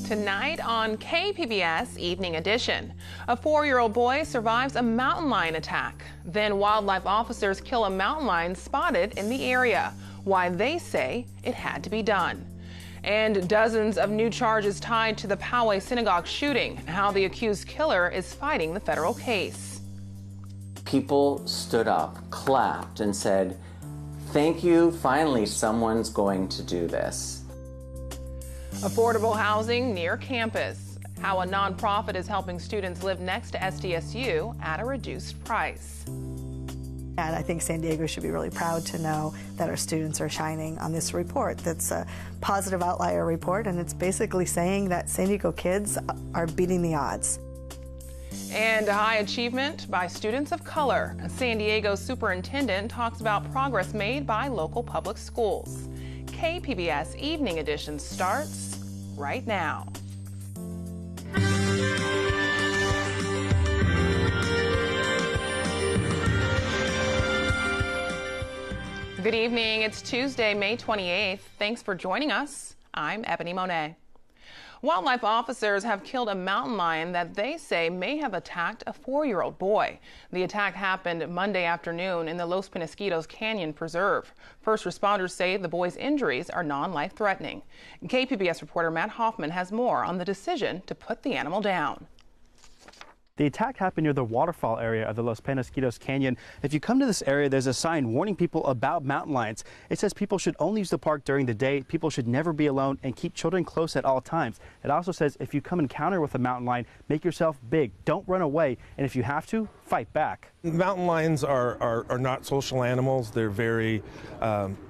Tonight on KPBS Evening Edition, a 4-year-old boy survives a mountain lion attack. Then wildlife officers kill a mountain lion spotted in the area. Why they say it had to be done. And dozens of new charges tied to the Poway synagogue shooting. How the accused killer is fighting the federal case. People stood up, clapped, and said, "Thank you, finally someone's going to do this." Affordable housing near campus. How a nonprofit is helping students live next to SDSU at a reduced price. And I think San Diego should be really proud to know that our students are shining on this report. That's a positive outlier report, and it's basically saying that San Diego kids are beating the odds. And high achievement by students of color. A San Diego superintendent talks about progress made by local public schools. KPBS Evening Edition starts right now. Good evening. It's Tuesday, May 28th. Thanks for joining us. I'm Ebony Monet. Wildlife officers have killed a mountain lion that they say may have attacked a 4-year-old boy. The attack happened Monday afternoon in the Los Peñasquitos Canyon Preserve. First responders say the boy's injuries are non-life-threatening. KPBS reporter Matt Hoffman has more on the decision to put the animal down. The attack happened near the waterfall area of the Los Peñasquitos Canyon. If you come to this area, there's a sign warning people about mountain lions. It says people should only use the park during the day, people should never be alone, and keep children close at all times. It also says if you come encounter with a mountain lion, make yourself big, don't run away, and if you have to, fight back. Mountain lions are not social animals. They're very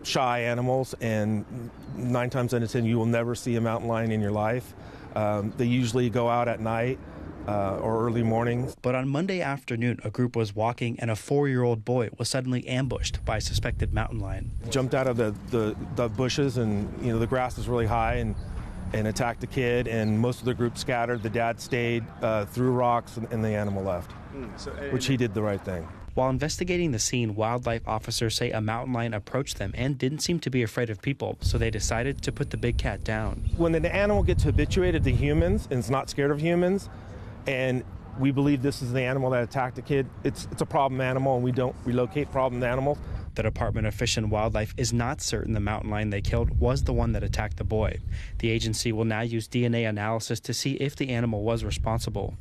shy animals, and 9 times out of 10 you will never see a mountain lion in your life. They usually go out at night. Or early mornings. But on Monday afternoon, a group was walking and a 4-year-old boy was suddenly ambushed by a suspected mountain lion. Jumped out of the bushes, and the grass was really high, and attacked the kid, and most of the group scattered. The dad stayed, threw rocks, and the animal left, which he did the right thing. While investigating the scene, wildlife officers say a mountain lion approached them and didn't seem to be afraid of people, so they decided to put the big cat down. When an animal gets habituated to humans and is not scared of humans, and we believe this is the animal that attacked the kid, it's a problem animal, and we don't relocate problem animals. The Department of Fish and Wildlife is not certain the mountain lion they killed was the one that attacked the boy. The agency will now use DNA analysis to see if the animal was responsible.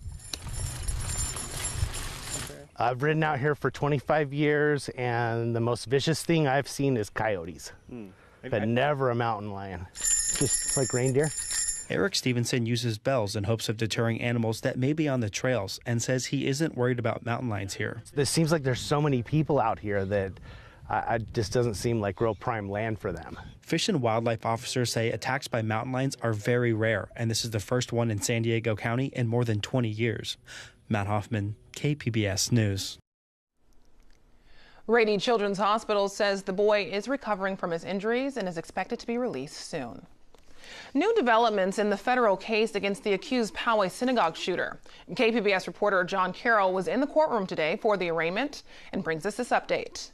I've ridden out here for 25 years, and the most vicious thing I've seen is coyotes, but never a mountain lion. Just like reindeer. Eric Stevenson uses bells in hopes of deterring animals that may be on the trails and says he isn't worried about mountain lions here. It seems like there's so many people out here that it just doesn't seem like real prime land for them. Fish and wildlife officers say attacks by mountain lions are very rare, and this is the first one in San Diego County in more than 20 years. Matt Hoffman, KPBS News. Rady Children's Hospital says the boy is recovering from his injuries and is expected to be released soon. New developments in the federal case against the accused Poway synagogue shooter. KPBS reporter John Carroll was in the courtroom today for the arraignment and brings us this update.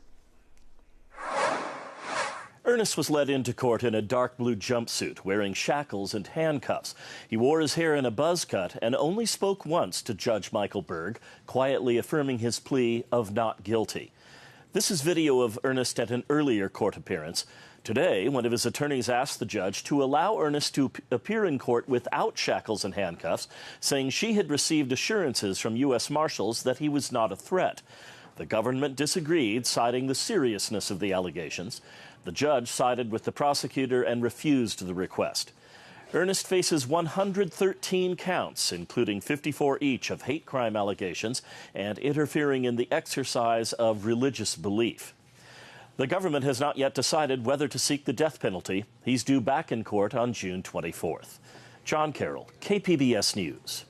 Ernest was led into court in a dark blue jumpsuit, wearing shackles and handcuffs. He wore his hair in a buzz cut and only spoke once to Judge Michael Berg, quietly affirming his plea of not guilty. This is video of Ernest at an earlier court appearance. Today, one of his attorneys asked the judge to allow Ernest to appear in court without shackles and handcuffs, saying she had received assurances from U.S. Marshals that he was not a threat. The government disagreed, citing the seriousness of the allegations. The judge sided with the prosecutor and refused the request. Ernest faces 113 counts, including 54 each of hate crime allegations and interfering in the exercise of religious belief. The government has not yet decided whether to seek the death penalty. He's due back in court on June 24th. John Carroll, KPBS News.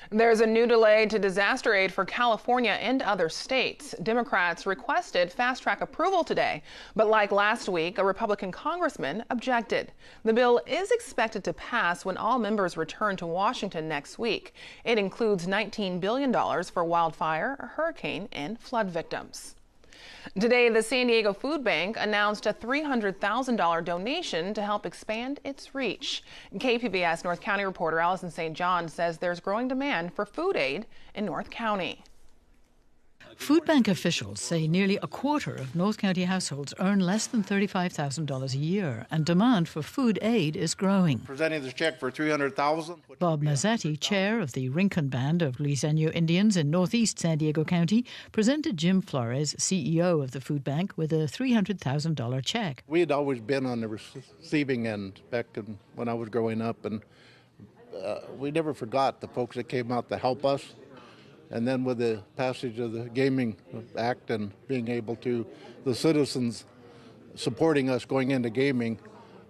There's a new delay to disaster aid for California and other states. Democrats requested fast-track approval today, but like last week, a Republican congressman objected. The bill is expected to pass when all members return to Washington next week. It includes $19 billion for wildfire, hurricane, and flood victims. Today, the San Diego Food Bank announced a $300,000 donation to help expand its reach. KPBS North County reporter Allison St. John says there's growing demand for food aid in North County. Food bank officials say nearly a quarter of North County households earn less than $35,000 a year, and demand for food aid is growing. Presenting this check for $300,000. Bob Mazzetti, chair of the Rincon Band of Liseño Indians in northeast San Diego County, presented Jim Flores, CEO of the food bank, with a $300,000 check. We had always been on the receiving end back when I was growing up, and we never forgot the folks that came out to help us. And then with the passage of the Gaming Act and being able to, the citizens supporting us going into gaming,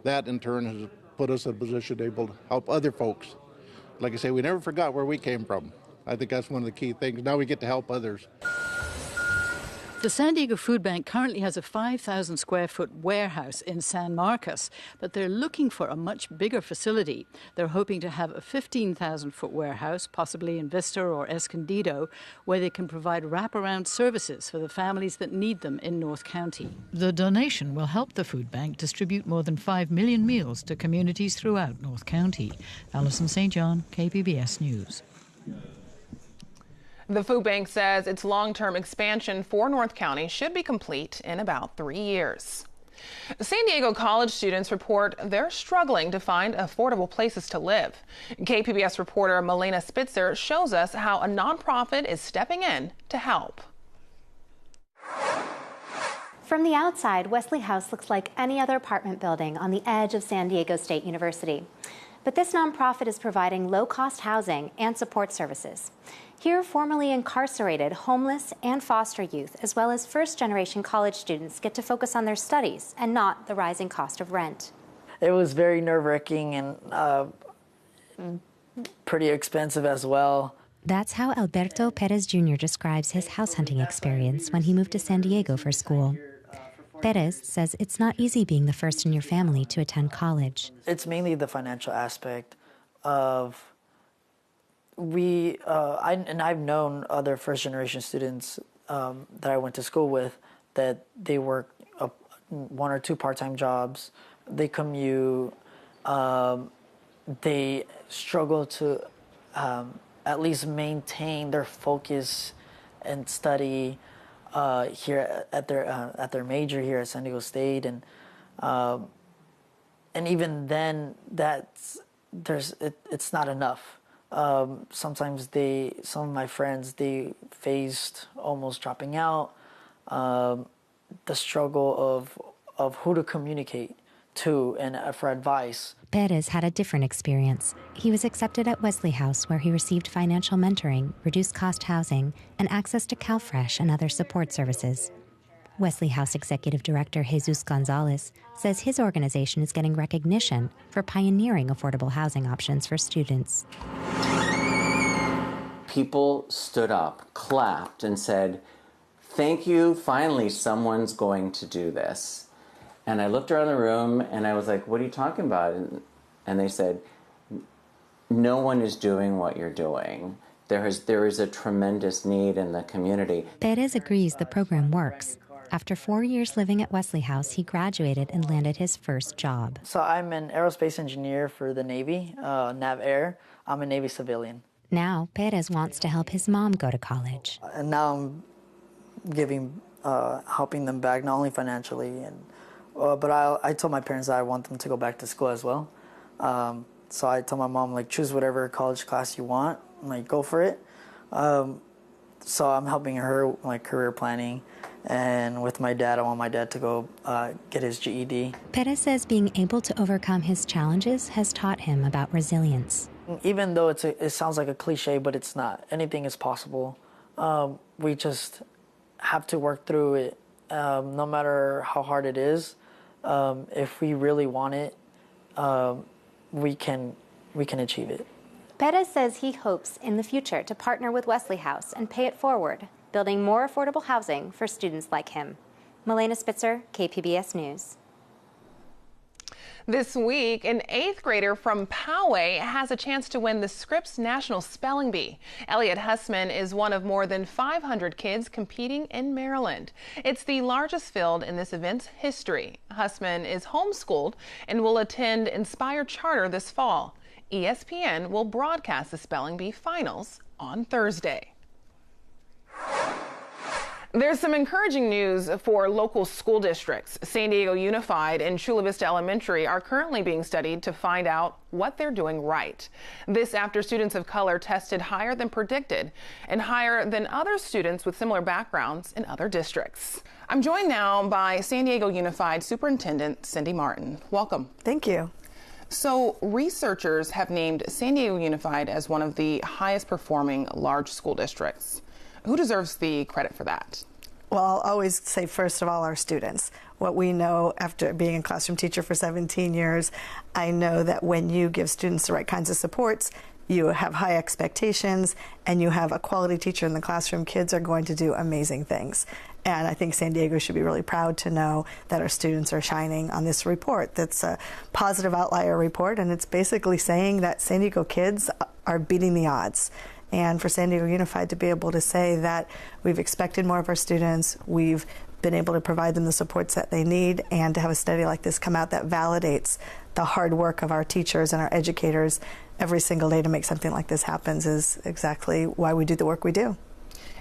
that in turn has put us in a position able to help other folks. Like I say, we never forgot where we came from. I think that's one of the key things. Now we get to help others. The San Diego Food Bank currently has a 5,000 square foot warehouse in San Marcos, but they're looking for a much bigger facility. They're hoping to have a 15,000 foot warehouse, possibly in Vista or Escondido, where they can provide wraparound services for the families that need them in North County. The donation will help the food bank distribute more than 5 million meals to communities throughout North County. Allison St. John, KPBS News. The food bank says its long-term expansion for North County should be complete in about 3 years. San Diego college students report they're struggling to find affordable places to live. KPBS reporter Milena Spitzer shows us how a nonprofit is stepping in to help. From the outside, Wesley House looks like any other apartment building on the edge of San Diego State University. But this nonprofit is providing low-cost housing and support services. Here, formerly incarcerated, homeless, and foster youth, as well as first-generation college students, get to focus on their studies and not the rising cost of rent. It was very nerve-wracking and pretty expensive as well. That's how Alberto Perez Jr. describes his house hunting experience when he moved to San Diego for school. Perez says it's not easy being the first in your family to attend college. It's mainly the financial aspect of I've known other first-generation students that I went to school with that they work 1 or 2 part-time jobs. They commute. They struggle to at least maintain their focus and study here at their major here at San Diego State, and even then it's not enough. Sometimes some of my friends, they faced almost dropping out, the struggle of who to communicate to and for advice. Perez had a different experience. He was accepted at Wesley House, where he received financial mentoring, reduced cost housing, and access to CalFresh and other support services. Wesley House Executive Director Jesus Gonzalez says his organization is getting recognition for pioneering affordable housing options for students. People stood up, clapped, and said, "Thank you, finally someone's going to do this." And I looked around the room and I was like, "What are you talking about?" And they said, "No one is doing what you're doing. There is a tremendous need in the community." Perez agrees the program works. After 4 years living at Wesley House, he graduated and landed his first job. So I'm an aerospace engineer for the Navy, Nav Air. I'm a Navy civilian. Now, Perez wants to help his mom go to college. And now I'm helping them back, not only financially, but I told my parents that I want them to go back to school as well. So I told my mom, like, choose whatever college class you want, like, go for it. So I'm helping her, like, career planning. And with my dad, I want my dad to go get his GED. Perez says being able to overcome his challenges has taught him about resilience. Even though it sounds like a cliche, but it's not. Anything is possible. We just have to work through it, no matter how hard it is. If we really want it, we can achieve it. Perez says he hopes in the future to partner with Wesley House and pay it forward, building more affordable housing for students like him. Milena Spitzer, KPBS News. This week, an 8th grader from Poway has a chance to win the Scripps National Spelling Bee. Elliot Hussman is one of more than 500 kids competing in Maryland. It's the largest field in this event's history. Hussman is homeschooled and will attend Inspire Charter this fall. ESPN will broadcast the Spelling Bee finals on Thursday. There's some encouraging news for local school districts. San Diego Unified and Chula Vista Elementary are currently being studied to find out what they're doing right. This after students of color tested higher than predicted and higher than other students with similar backgrounds in other districts. I'm joined now by San Diego Unified Superintendent Cindy Martin. Welcome. Thank you. So researchers have named San Diego Unified as one of the highest performing large school districts. Who deserves the credit for that? Well, I'll always say, first of all, our students. What we know after being a classroom teacher for 17 years, I know that when you give students the right kinds of supports, you have high expectations, and you have a quality teacher in the classroom, kids are going to do amazing things. And I think San Diego should be really proud to know that our students are shining on this report. That's a positive outlier report, and it's basically saying that San Diego kids are beating the odds. And for San Diego Unified to be able to say that we've expected more of our students, we've been able to provide them the supports that they need, and to have a study like this come out that validates the hard work of our teachers and our educators every single day to make something like this happen is exactly why we do the work we do.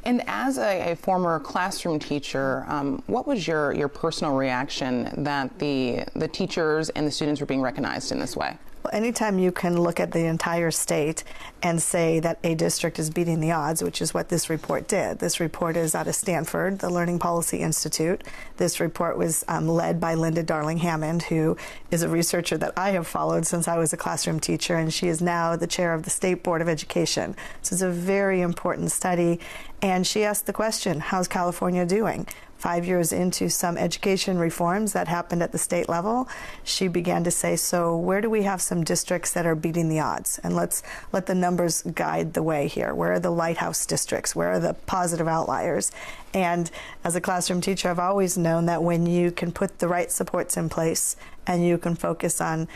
And as a former classroom teacher, what was your personal reaction that the teachers and the students were being recognized in this way? Anytime you can look at the entire state and say that a district is beating the odds, which is what this report did. This report is out of Stanford, the Learning Policy Institute. This report was led by Linda Darling-Hammond, who is a researcher that I have followed since I was a classroom teacher, and she is now the chair of the State Board of Education. So it's a very important study, and she asked the question, how's California doing? 5 years into some education reforms that happened at the state level, she began to say, so where do we have some districts that are beating the odds? And let's let the numbers guide the way here. Where are the lighthouse districts? Where are the positive outliers? And as a classroom teacher, I've always known that when you can put the right supports in place and you can focus on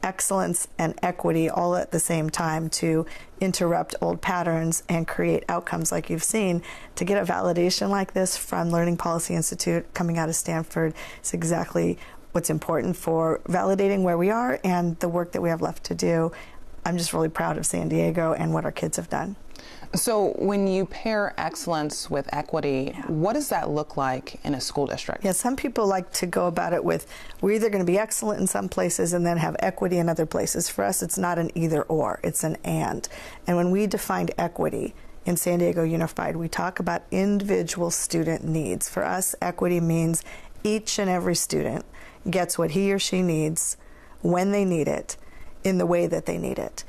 excellence and equity all at the same time to interrupt old patterns and create outcomes like you've seen, to get a validation like this from Learning Policy Institute coming out of Stanford is exactly what's important for validating where we are and the work that we have left to do. I'm just really proud of San Diego and what our kids have done. So when you pair excellence with equity, what does that look like in a school district? Yeah, some people like to go about it with, we're either going to be excellent in some places and then have equity in other places. For us, it's not an either or, it's an and. And when we defined equity in San Diego Unified, we talk about individual student needs. For us, equity means each and every student gets what he or she needs when they need it, in the way that they need it.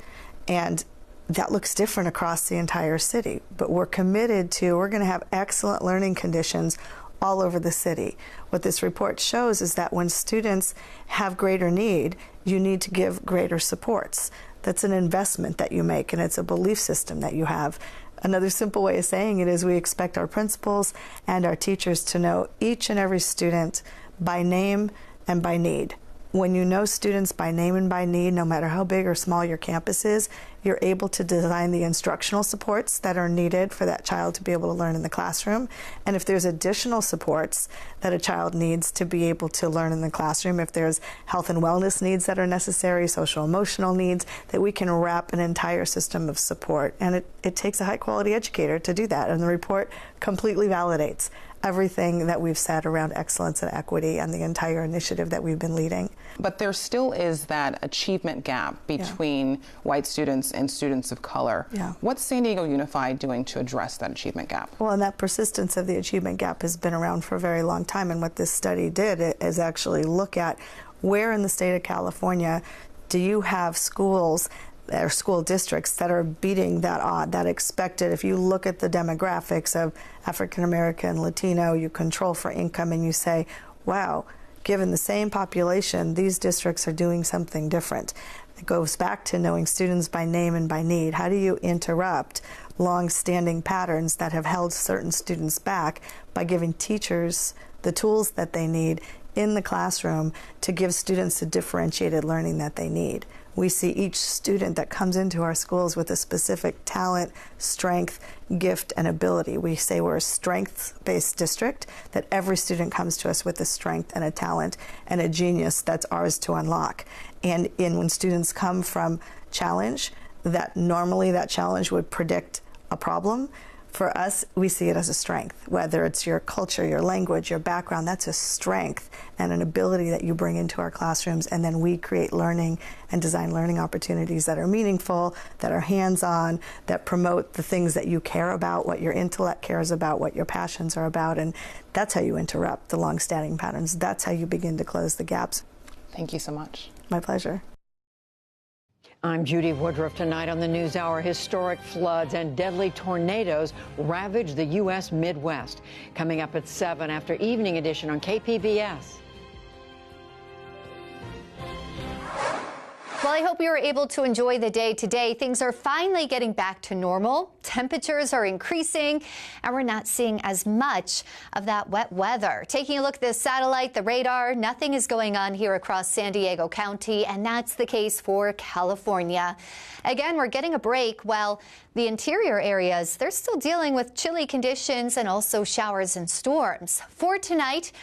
And that looks different across the entire city, but we're committed to, we're going to have excellent learning conditions all over the city. What this report shows is that when students have greater need, you need to give greater supports. That's an investment that you make, and it's a belief system that you have. Another simple way of saying it is we expect our principals and our teachers to know each and every student by name and by need. When you know students by name and by need, no matter how big or small your campus is, you're able to design the instructional supports that are needed for that child to be able to learn in the classroom. And if there's additional supports that a child needs to be able to learn in the classroom, if there's health and wellness needs that are necessary, social emotional needs, that we can wrap an entire system of support. And it takes a high quality educator to do that. And the report completely validates everything that we've said around excellence and equity and the entire initiative that we've been leading. But there still is that achievement gap between white students and students of color. What's San Diego Unified doing to address that achievement gap? Well, and that persistence of the achievement gap has been around for a very long time. And what this study did is actually look at where in the state of California do you have schools or school districts that are beating that odd, that expected. If you look at the demographics of African American, Latino, you control for income and you say, wow, given the same population, these districts are doing something different. It goes back to knowing students by name and by need. How do you interrupt long-standing patterns that have held certain students back by giving teachers the tools that they need in the classroom to give students the differentiated learning that they need. We see each student that comes into our schools with a specific talent, strength, gift, and ability. We say we're a strengths-based district, that every student comes to us with a strength and a talent and a genius that's ours to unlock. And when students come from challenge, that normally that challenge would predict a problem. For us, we see it as a strength. Whether it's your culture, your language, your background, that's a strength and an ability that you bring into our classrooms, and then we create learning and design learning opportunities that are meaningful, that are hands-on, that promote the things that you care about, what your intellect cares about, what your passions are about, and that's how you interrupt the long-standing patterns. That's how you begin to close the gaps. Thank you so much. My pleasure. I'm Judy Woodruff. Tonight on the NewsHour, historic floods and deadly tornadoes ravage the U.S. Midwest. Coming up at 7 after Evening Edition on KPBS. Well, I hope you were able to enjoy the day today. Things are finally getting back to normal. Temperatures are increasing, and we're not seeing as much of that wet weather. Taking a look at the satellite, the radar, nothing is going on here across San Diego County, and that's the case for California. Again, we're getting a break while the interior areas, they're still dealing with chilly conditions and also showers and storms. For tonight,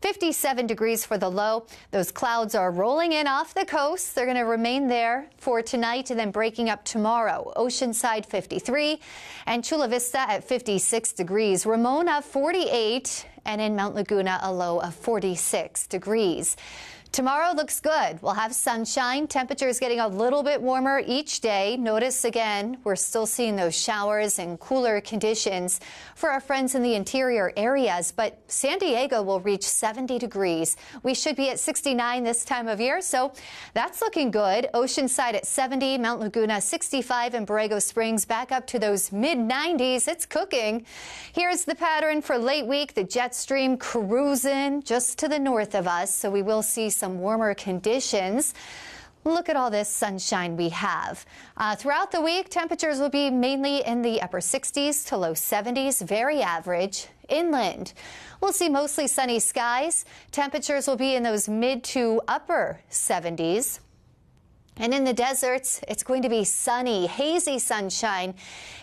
57 degrees for the low. Those clouds are rolling in off the coast. They're going to remain there for tonight and then breaking up tomorrow. Oceanside 53 and Chula Vista at 56 degrees. Ramona 48 and in Mount Laguna a low of 46 degrees. Tomorrow looks good. We'll have sunshine. Temperatures getting a little bit warmer each day. Notice again, we're still seeing those showers and cooler conditions for our friends in the interior areas. But San Diego will reach 70 degrees. We should be at 69 this time of year, so that's looking good. Oceanside at 70, Mount Laguna 65, and Borrego Springs back up to those mid-90s. It's cooking. Here's the pattern for late week. The jet stream cruising just to the north of us, so we will see some warmer conditions. Look at all this sunshine we have. Throughout the week, temperatures will be mainly in the upper 60s to low 70s, very average. Inland, we'll see mostly sunny skies. Temperatures will be in those mid to upper 70s. And in the deserts, it's going to be sunny, hazy sunshine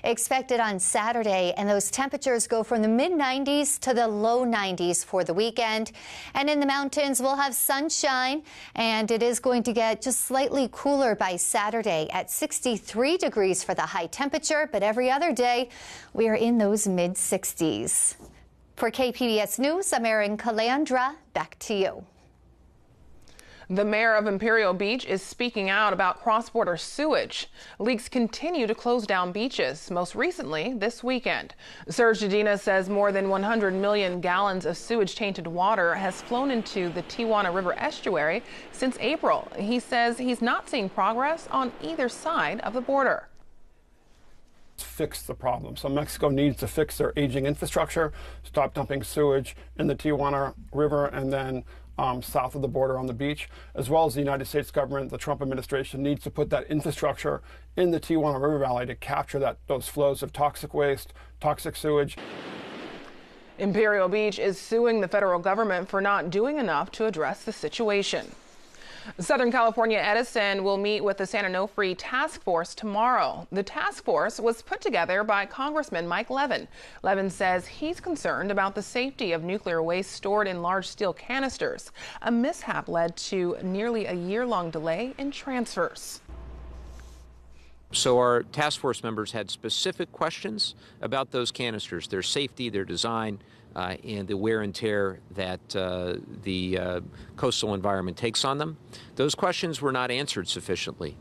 expected on Saturday. And those temperatures go from the mid-90s to the low 90s for the weekend. And in the mountains, we'll have sunshine, and it is going to get just slightly cooler by Saturday at 63 degrees for the high temperature. But every other day, we are in those mid-60s. For KPBS News, I'm Erin Calandra. Back to you. The mayor of Imperial Beach is speaking out about cross-border sewage. Leaks continue to close down beaches, most recently this weekend. Serge Dedina says more than 100 million gallons of sewage-tainted water has flown into the Tijuana River estuary since April. He says he's not seeing progress on either side of the border. Fix the problem. So Mexico needs to fix their aging infrastructure, stop dumping sewage in the Tijuana River and then south of the border on the beach, as well as the United States government, the Trump administration needs to put that infrastructure in the Tijuana River Valley to capture those flows of toxic waste, toxic sewage. Imperial Beach is suing the federal government for not doing enough to address the situation. Southern California Edison will meet with the San Onofre Task Force tomorrow. The task force was put together by Congressman Mike Levin. Levin says he's concerned about the safety of nuclear waste stored in large steel canisters. A mishap led to nearly a year-long delay in transfers. So our task force members had specific questions about those canisters, their safety, their design, and the wear and tear that the coastal environment takes on them. Those questions were not answered sufficiently.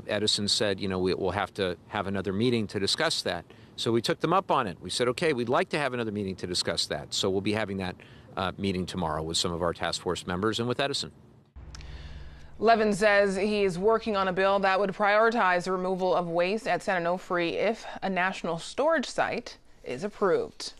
Edison said, we'll have to have another meeting to discuss that. So we took them up on it. We said, okay, we'd like to have another meeting to discuss that. So we'll be having that meeting tomorrow with some of our task force members and with Edison. Levin says he is working on a bill that would prioritize the removal of waste at San Onofre if a national storage site is approved.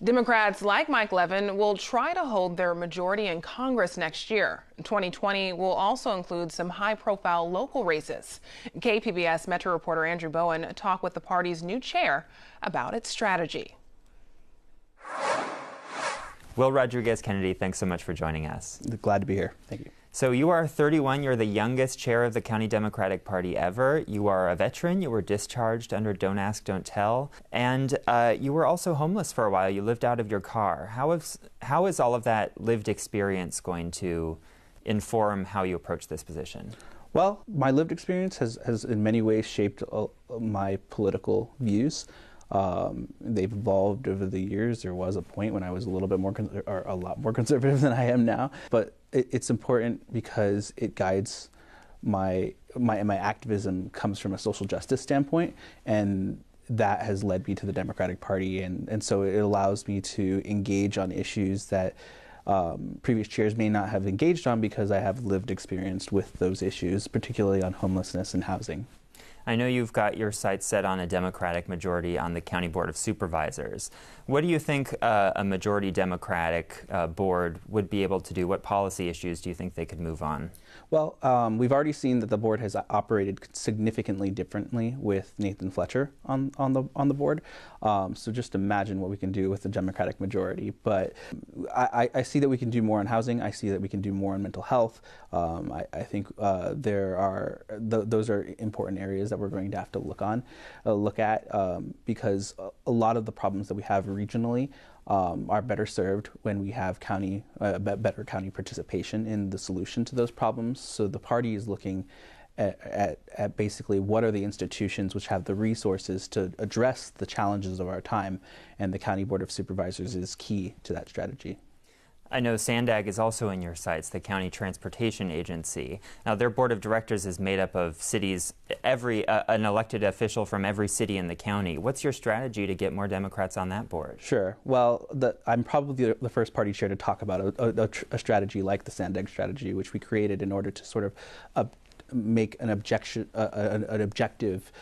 Democrats like Mike Levin will try to hold their majority in Congress next year. 2020 will also include some high-profile local races. KPBS Metro reporter Andrew Bowen talked with the party's new chair about its strategy. Will Rodriguez-Kennedy, thanks so much for joining us. Glad to be here. Thank you. So you are 31. You're the youngest chair of the County Democratic Party ever. You are a veteran. You were discharged under Don't Ask, Don't Tell. And you were also homeless for a while. You lived out of your car. How is all of that lived experience going to inform how you approach this position? Well, my lived experience has in many ways shaped my political views. They've evolved over the years. There was a point when I was a little bit more, or a lot more conservative than I am now. But it's important because it guides my activism comes from a social justice standpoint, and that has led me to the Democratic Party, and so it allows me to engage on issues that previous chairs may not have engaged on because I have lived experience with those issues, particularly on homelessness and housing. I know you've got your sights set on a Democratic majority on the County Board of Supervisors. What do you think a majority Democratic board would be able to do? What policy issues do you think they could move on? Well, we've already seen that the board has operated significantly differently with Nathan Fletcher on the board. So just imagine what we can do with the Democratic majority. But I see that we can do more on housing. I see that we can do more on mental health. I think those are important areas that we're going to have to look at because a lot of the problems that we have regionally are better served when we have better county participation in the solution to those problems. So the party is looking at basically what are the institutions which have the resources to address the challenges of our time, and the County Board of Supervisors is key to that strategy. I know SANDAG is also in your sights, the County Transportation Agency. Now, their board of directors is made up of cities, an elected official from every city in the county. What's your strategy to get more Democrats on that board? Sure. Well, I'm probably the first party chair to talk about a strategy like the SANDAG strategy, which we created in order to sort of make an objective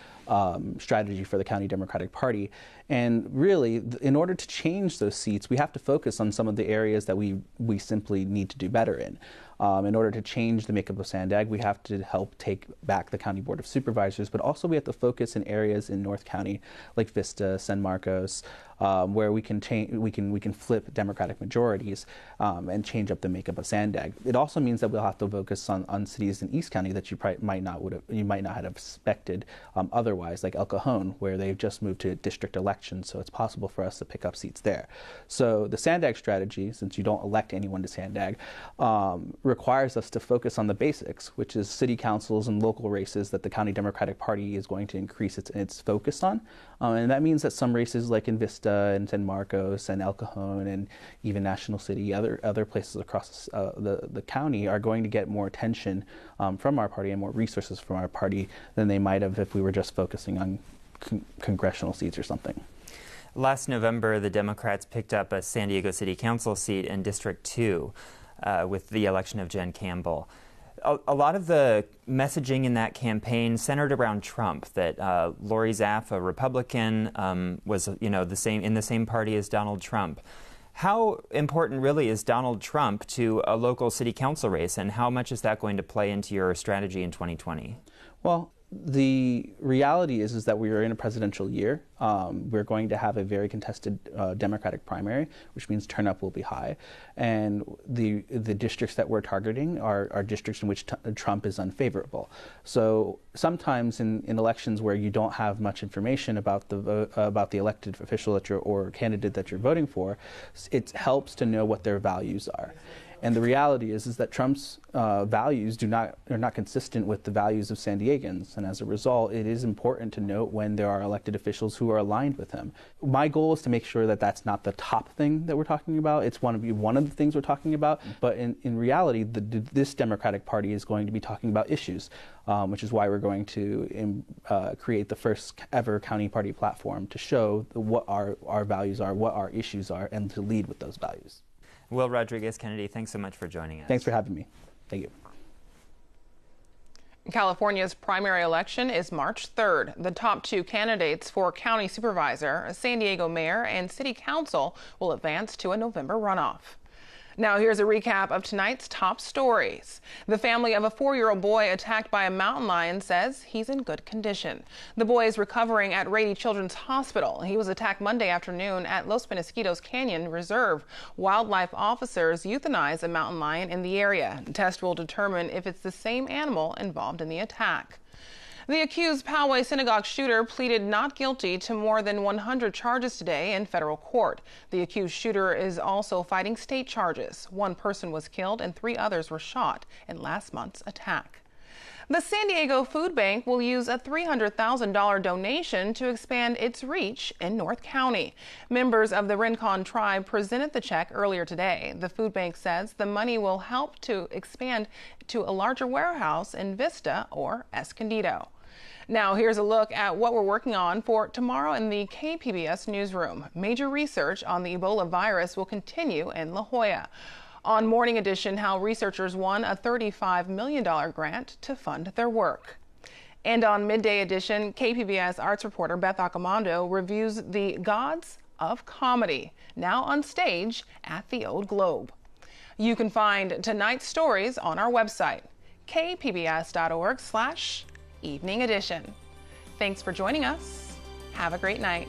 strategy for the County Democratic Party. And really, in order to change those seats, we have to focus on some of the areas that we simply need to do better in. In order to change the makeup of SANDAG, we have to help take back the County Board of Supervisors, but also we have to focus in areas in North County like Vista, San Marcos, where we can flip Democratic majorities and change up the makeup of SANDAG. It also means that we'll have to focus on cities in East County that you might not have expected otherwise, like El Cajon, where they've just moved to district elections, so it's possible for us to pick up seats there. So the SANDAG strategy, since you don't elect anyone to SANDAG, requires us to focus on the basics, which is city councils and local races that the County Democratic Party is going to increase its focus on. And that means that some races like in Vista and San Marcos and El Cajon and even National City, other places across the county are going to get more attention from our party and more resources from our party than they might have if we were just focusing on congressional seats or something. Last November, the Democrats picked up a San Diego City Council seat in District 2 with the election of Jen Campbell. A lot of the messaging in that campaign centered around Trump, that Lori Zaff, a Republican, was in the same party as Donald Trump. How important really is Donald Trump to a local city council race, and how much is that going to play into your strategy in 2020? Well, the reality is that we are in a presidential year. We're going to have a very contested Democratic primary, which means turnout will be high. And the districts that we're targeting are districts in which Trump is unfavorable. So sometimes in elections where you don't have much information about the elected official or candidate that you're voting for, it helps to know what their values are. And the reality is that Trump's values are not consistent with the values of San Diegans. And as a result, it is important to note when there are elected officials who are aligned with him. My goal is to make sure that that's not the top thing that we're talking about. It's one of the things we're talking about. But in reality, this Democratic Party is going to be talking about issues, which is why we're going to create the first ever county party platform to show what our values are, what our issues are, and to lead with those values. Will Rodriguez-Kennedy, thanks so much for joining us. Thanks for having me. Thank you. California's primary election is March 3rd. The top two candidates for county supervisor, San Diego mayor, and city council will advance to a November runoff. Now here's a recap of tonight's top stories. The family of a 4-year-old boy attacked by a mountain lion says he's in good condition. The boy is recovering at Rady Children's Hospital. He was attacked Monday afternoon at Los Peñasquitos Canyon Reserve. Wildlife officers euthanize a mountain lion in the area. The test will determine if it's the same animal involved in the attack. The accused Poway synagogue shooter pleaded not guilty to more than 100 charges today in federal court. The accused shooter is also fighting state charges. 1 person was killed and 3 others were shot in last month's attack. The San Diego Food Bank will use a $300,000 donation to expand its reach in North County. Members of the Rincon tribe presented the check earlier today. The food bank says the money will help to expand to a larger warehouse in Vista or Escondido. Now here's a look at what we're working on for tomorrow in the KPBS newsroom. Major research on the Ebola virus will continue in La Jolla. On Morning Edition, how researchers won a $35 million grant to fund their work. And on Midday Edition, KPBS arts reporter Beth Accomando reviews The Gods of Comedy, now on stage at the Old Globe. You can find tonight's stories on our website, kpbs.org/evening edition. Thanks for joining us. Have a great night.